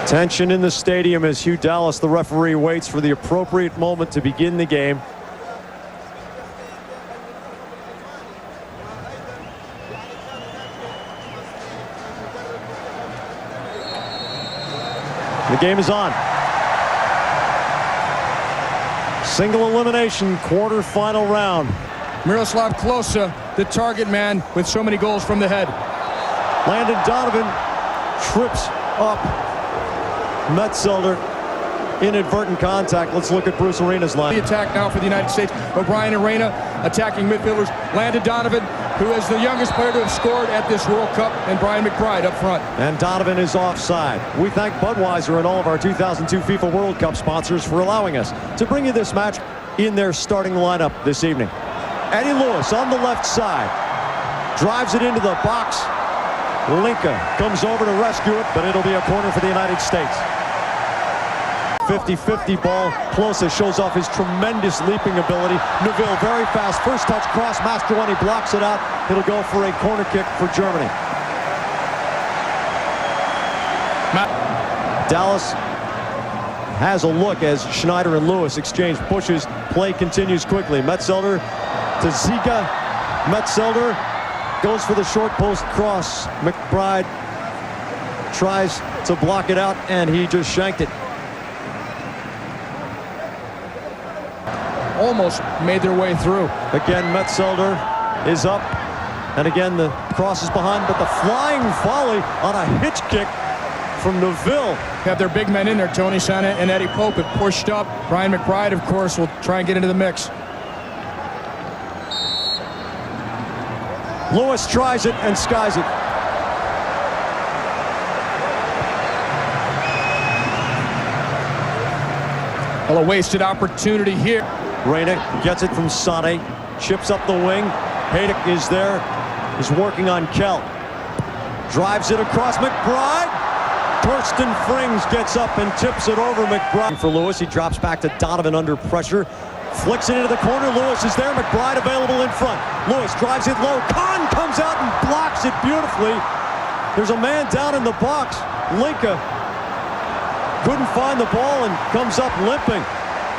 Tension in the stadium as Hugh Dallas, the referee, waits for the appropriate moment to begin the game. The game is on. Single elimination quarterfinal round. Miroslav Klose, the target man with so many goals from the head. Landon Donovan trips up Metzelder. Inadvertent contact. Let's look at Bruce Arena's line. The attack now for the United States. O'Brien and Reyna attacking midfielders. Landon Donovan, who is the youngest player to have scored at this World Cup, and Brian McBride up front. And Donovan is offside. We thank Budweiser and all of our 2002 FIFA World Cup sponsors for allowing us to bring you this match in their starting lineup this evening. Eddie Lewis on the left side. Drives it into the box. Linka comes over to rescue it, but it'll be a corner for the United States. 50-50 ball. Klose shows off his tremendous leaping ability. Neville very fast. First touch cross. Mastroeni blocks it out. It'll go for a corner kick for Germany. Dallas has a look as Schneider and Lewis exchange pushes. Play continues quickly. Metzelder to Ziga. Metzelder goes for the short post cross. McBride tries to block it out, and he just shanked it. Almost made their way through. Again, Metzelder is up, and again the cross is behind, but the flying volley on a hitch kick from Neville. Have their big men in there. Tony Sena and Eddie Pope have pushed up. Brian McBride, of course, will try and get into the mix. Lewis tries it and skies it. Well, a wasted opportunity here. Reyna gets it from Sane, chips up the wing. Hayek is there, is working on Kell. Drives it across McBride. Torsten Frings gets up and tips it over McBride. For Lewis, he drops back to Donovan under pressure. Flicks it into the corner. Lewis is there. McBride available in front. Lewis drives it low. Kahn comes out and blocks it beautifully. There's a man down in the box. Linka couldn't find the ball and comes up limping.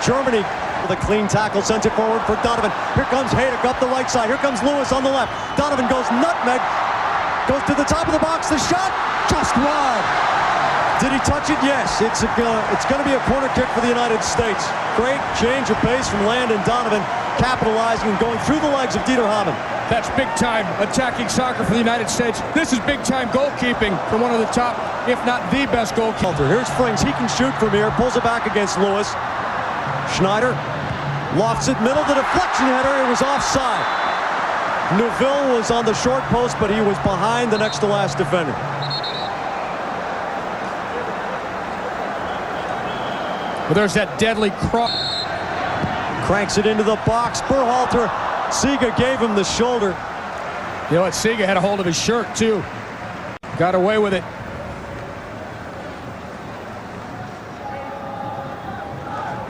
Germany with a clean tackle, sends it forward for Donovan. Here comes Hayek up the right side. Here comes Lewis on the left. Donovan goes nutmeg. Goes to the top of the box. The shot just wide. Did he touch it? Yes. It's going to be a corner kick for the United States. Great change of pace from Landon Donovan, capitalizing and going through the legs of Dieter Hamann. That's big-time attacking soccer for the United States. This is big-time goalkeeping from one of the top, if not the best goalkeeper. Here's Frings. He can shoot from here. Pulls it back against Lewis. Schneider lofts it middle. The deflection header. It was offside. Neville was on the short post, but he was behind the next to last defender. Well, there's that deadly cross. Cranks it into the box. Berhalter. Ziga gave him the shoulder. You know what? Ziga had a hold of his shirt, too. Got away with it.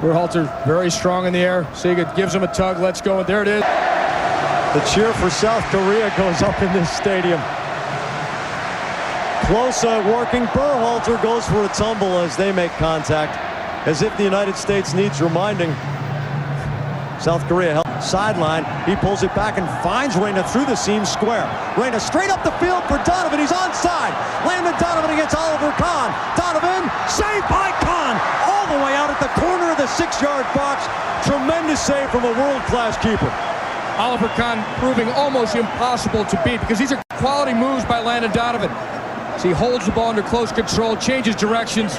Berhalter very strong in the air. Ziga gives him a tug. Let's go. And there it is. The cheer for South Korea goes up in this stadium. Klose working. Berhalter goes for a tumble as they make contact, as if the United States needs reminding. South Korea help sideline. He pulls it back and finds Reyna through the seam square. Reyna straight up the field for Donovan. He's onside. Landon Donovan against Oliver Kahn. Donovan saved by Kahn all the way out at the corner of the 6-yard box. Tremendous save from a world-class keeper. Oliver Kahn proving almost impossible to beat because these are quality moves by Landon Donovan. So he holds the ball under close control, changes directions,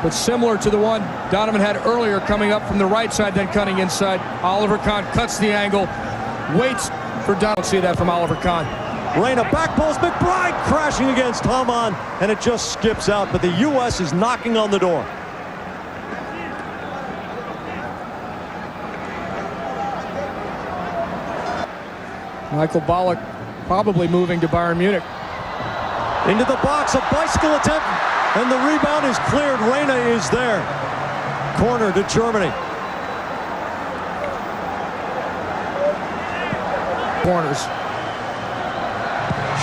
but similar to the one Donovan had earlier, coming up from the right side, then cutting inside. Oliver Kahn cuts the angle, waits for Donovan. See that from Oliver Kahn. Reyna back post. McBride crashing against Hamann, and it just skips out, but the U.S. is knocking on the door. Michael Ballack probably moving to Bayern Munich. Into the box, a bicycle attempt, and the rebound is cleared. Reyna is there. Corner to Germany. Corners.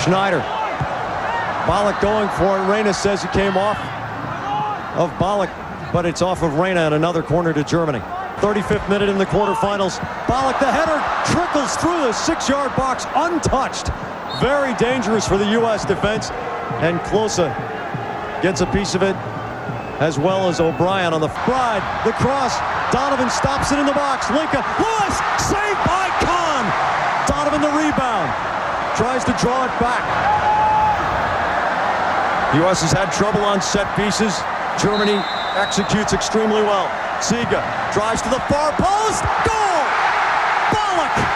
Schneider. Ballack going for it. Reyna says he came off. of Ballack, but it's off of Reyna and another corner to Germany. 35th minute in the quarterfinals. Ballack, the header, trickles through the 6-yard box untouched. Very dangerous for the U.S. defense. And Klose gets a piece of it, as well as O'Brien on the Bride. The cross. Donovan stops it in the box. Lincoln. Lewis! Saved by Kahn! Donovan the rebound. Tries to draw it back. The U.S. has had trouble on set pieces. Germany executes extremely well. Ziege drives to the far post. Goal! Ballack!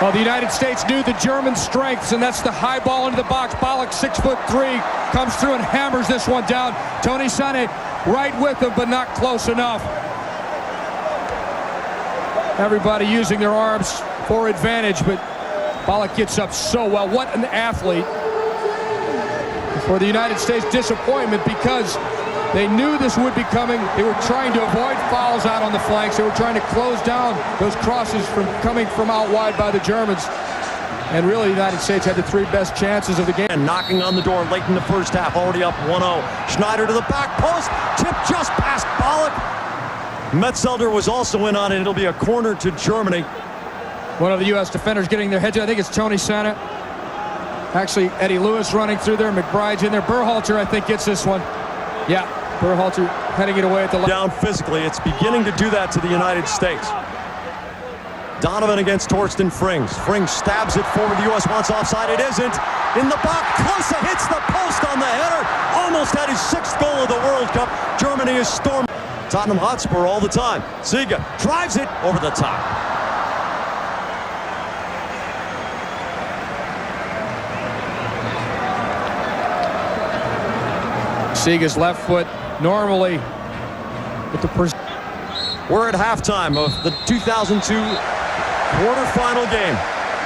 Well, the United States knew the German strengths, and that's the high ball into the box. Ballack, 6'3", comes through and hammers this one down. Tony Sané right with him, but not close enough. Everybody using their arms for advantage, but Ballack gets up so well. What an athlete. For the United States, disappointment because they knew this would be coming. They were trying to avoid fouls out on the flanks. They were trying to close down those crosses from coming from out wide by the Germans. And really, the United States had the 3 best chances of the game. And knocking on the door late in the first half, already up 1-0. Schneider to the back post, tip just past Ballack. Metzelder was also in on it. It'll be a corner to Germany. One of the U.S. defenders getting their heads in. I think it's Tony Sané. Actually, Eddie Lewis running through there. McBride's in there. Berhalter, I think, gets this one. Yeah, Berhalter heading it away at the left. Down physically, it's beginning to do that to the United States. Donovan against Torsten Frings. Frings stabs it forward. The U.S. wants offside. It isn't. In the box, Klose hits the post on the header. Almost had his 6th goal of the World Cup. Germany is storming Tottenham Hotspur all the time. Ziege drives it over the top. Siege's left foot normally with the We're at halftime of the 2002 quarterfinal game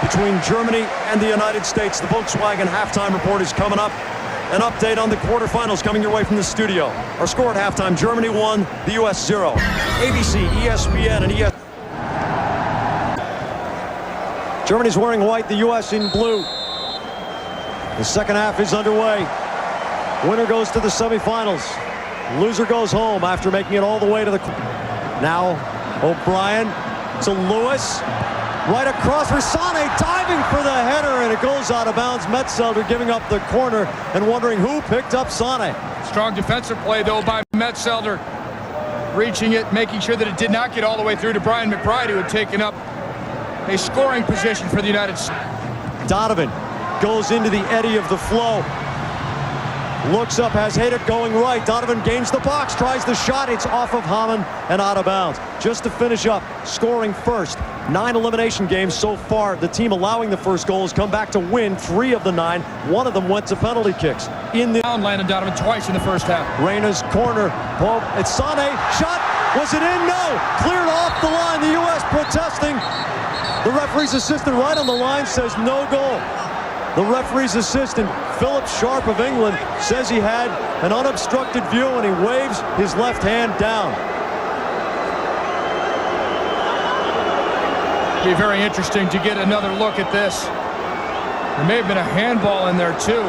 between Germany and the United States. The Volkswagen halftime report is coming up. An update on the quarterfinals coming your way from the studio. Our score at halftime: Germany 1, the U.S. 0. ABC, ESPN, and ES. Germany's wearing white, the U.S. in blue. The second half is underway. Winner goes to the semifinals. Loser goes home after making it all the way to the... Now O'Brien to Lewis. Right across for Sané, diving for the header, and it goes out of bounds. Metzelder giving up the corner and wondering who picked up Sané. Strong defensive play, though, by Metzelder. Reaching it, making sure that it did not get all the way through to Brian McBride, who had taken up a scoring position for the United States. Donovan goes into the eddy of the flow. Looks up, has Haydock going right. Donovan gains the box, tries the shot. It's off of Hamann and out of bounds. Just to finish up, scoring first. 9 elimination games so far. The team allowing the first goal has come back to win 3 of the 9. 1 of them went to penalty kicks. In the Landon Donovan twice in the first half. Reyna's corner. It's Sané. Shot. Was it in? No. Cleared off the line. The U.S. protesting. The referee's assistant right on the line says no goal. The referee's assistant, Philip Sharp of England, says he had an unobstructed view and he waves his left hand down. Be very interesting to get another look at this. There may have been a handball in there too.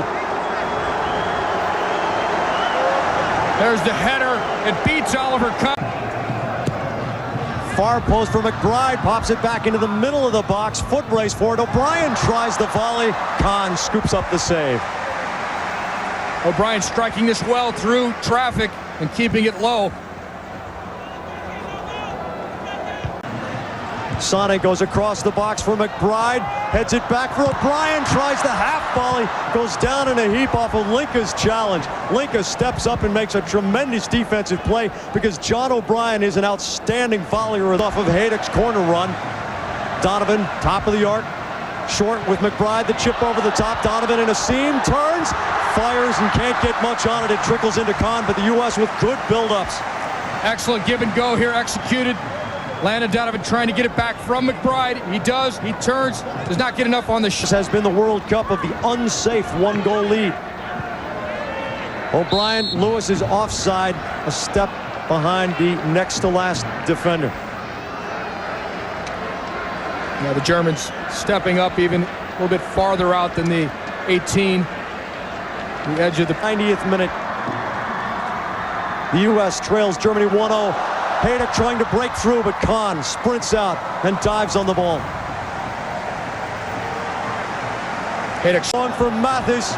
There's the header. It beats Oliver Kahn. Far post for McBride, pops it back into the middle of the box. Foot brace for it. O'Brien tries the volley. Kahn scoops up the save. O'Brien striking this well through traffic and keeping it low. Sané goes across the box for McBride, heads it back for O'Brien, tries the half volley, goes down in a heap off of Linka's challenge. Linka steps up and makes a tremendous defensive play because John O'Brien is an outstanding volleyer off of Haydock's corner run. Donovan, top of the arc, short with McBride, the chip over the top. Donovan in a seam, turns, fires and can't get much on it. It trickles into Kahn, but the U.S. with good build-ups. Excellent give and go here, executed. Landon Donovan trying to get it back from McBride. He does. He turns. Does not get enough on the shot. This has been the World Cup of the unsafe 1-goal lead. O'Brien, Lewis is offside, a step behind the next to last defender. Now the Germans stepping up even a little bit farther out than the 18. The edge of the 90th minute. The U.S. trails Germany 1-0. Hayek trying to break through, but Kahn sprints out and dives on the ball. Hayek Long for Mathis.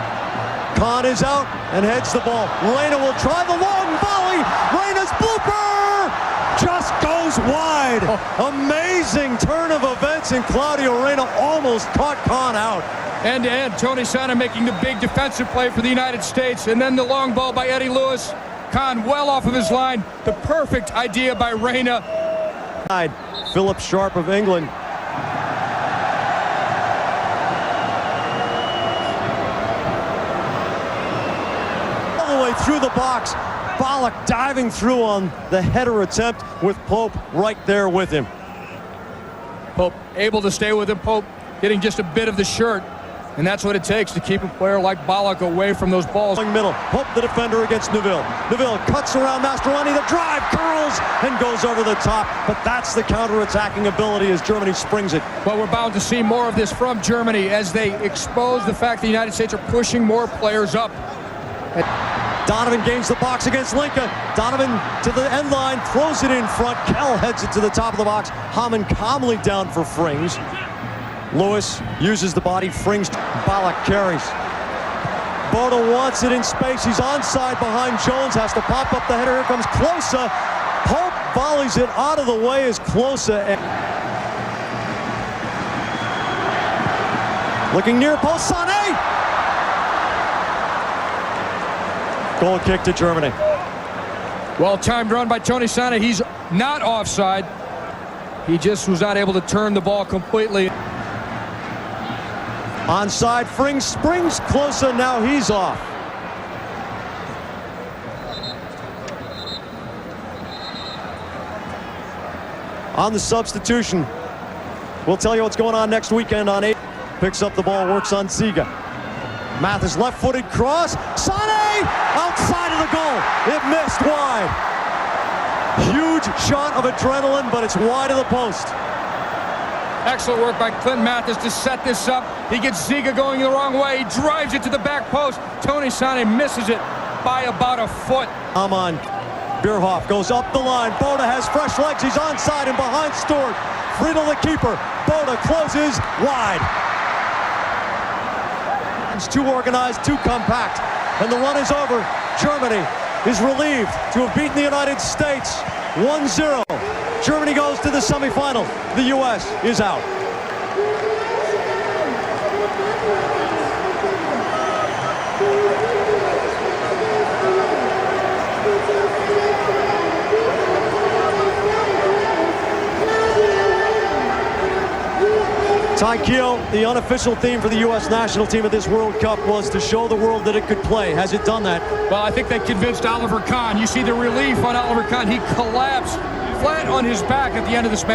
Kahn is out and heads the ball. Reyna will try the long volley. Reyna's blooper just goes wide. Amazing turn of events, and Claudio Reyna almost caught Kahn out. End-to-end, Tony Sanneh making the big defensive play for the United States, and then the long ball by Eddie Lewis. Kahn well off of his line. The perfect idea by Reyna. Philip Sharp of England. All the way through the box. Ballack diving through on the header attempt with Pope right there with him. Pope able to stay with him. Pope getting just a bit of the shirt. And that's what it takes to keep a player like Ballack away from those balls. Middle, Pope the defender against Neville. Neville cuts around Mastroeni, the drive, curls, and goes over the top. But that's the counter-attacking ability as Germany springs it. Well, we're bound to see more of this from Germany as they expose the fact the United States are pushing more players up. Donovan gains the box against Linka. Donovan to the end line, throws it in front. Kell heads it to the top of the box. Hamann calmly down for Frings. Lewis uses the body. Frings, Ballack carries. Boda wants it in space. He's onside behind Jones. Has to pop up the header. Here comes Klose. Pope volleys it out of the way as Klose. Looking near post. Sané. Goal kick to Germany. Well-timed run by Tony Sanneh. He's not offside. He just was not able to turn the ball completely. Onside, Frings springs Klose, now he's off. On the substitution, we'll tell you what's going on next weekend on 8. Picks up the ball, works on Ziga. Mathis left-footed cross. Sané outside of the goal. It missed wide. Huge shot of adrenaline, but it's wide of the post. Excellent work by Clinton Mathis to set this up. He gets Ziga going the wrong way. He drives it to the back post. Tony Sanneh misses it by about a foot. Amon. Bierhoff goes up the line. Boda has fresh legs. He's onside and behind Stewart. Friedel the keeper. Boda closes wide. It's too organized, too compact. And the run is over. Germany is relieved to have beaten the United States 1-0. Germany goes to the semifinal. The U.S. is out. Taikyo, the unofficial theme for the U.S. national team at this World Cup was to show the world that it could play. Has it done that? Well, I think that convinced Oliver Kahn. You see the relief on Oliver Kahn. He collapsed flat on his back at the end of this match.